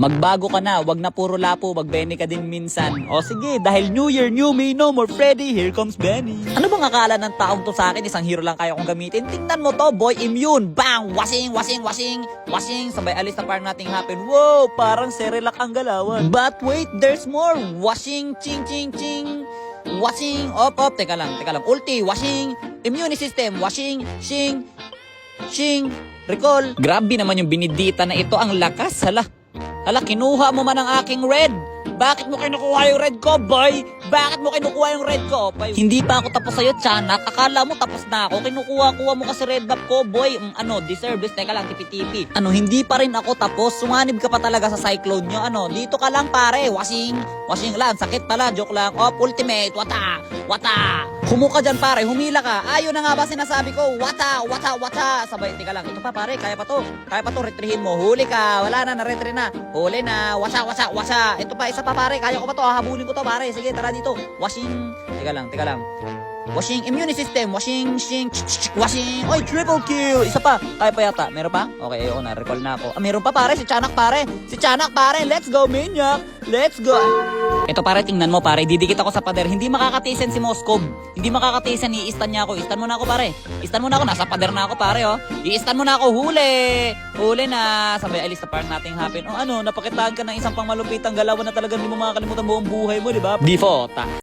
Magbago ka na, wag na puro lapo, magbene ka din minsan. O sige, dahil New Year, New Me, no more Freddy, here comes Benny. Ano bang akala ng taong to sa akin? Isang hero lang kaya kong gamitin. Tingnan mo to, boy, immune. Bang! Washing, washing, washing, washing. Sabay alis na parang nothing happen. Wow, parang Cerelac ang galawan. But wait, there's more. Washing, ching, ching, ching. Washing, op, teka lang. Ulti, washing, immune system, washing, shing, shing, recall. Grabe naman yung binidita na ito, ang lakas, Hala, kinuha mo man ang aking red. Bakit mo kinukuha yung red ko, boy? Bakit mo kinukuha yung red ko, boy? Hindi pa ako tapos sa'yo, tiyanak. Akala mo tapos na ako. Kinukuha mo kasi red buff ko, boy. Deserve this. Teka lang, tipi-tipi. Hindi pa rin ako tapos. Sumanib ka pa talaga sa cyclone nyo. Dito ka lang, pare. Washing lang. Sakit pala, joke lang. Ultimate. Wata. Humu ka dyan, pare. Humila ka. Ayun na nga ba sinasabi ko? Wata. Sabay, teka lang. Ito pa, pare. Kaya pa to. Retrihin mo. Huli ka. Wala na, na-retry na. Huli na. Wasa. Ito pa, isa pa, pare. Kaya ko pa to. Habulin ko to, pare. Sige, tara dito. Washing. Teka lang. Washing immune system. Washing. Oy, triple kill. Isa pa. Kaya pa yata. Meron pa? Okay, ayoko na. Recall na ako. Meron pa, pare. Si Tiyanak, pare. Let's go, Maniac. Let's go. Ito, pare, tingnan mo, pare. Didikit ako sa pader. Hindi makakatiisan si Moskov. Hindi makakatiisan. I-stan niya ako. I-stan mo na ako, pare. Nasa pader na ako, pare, oh. I-stan mo na ako. Huli na. Sabay, alis na parang nothing happen. Napakitaan ka ng isang pang malupitang galawan na talagang hindi mo makakalimutan buong buhay mo, di ba? Bifota.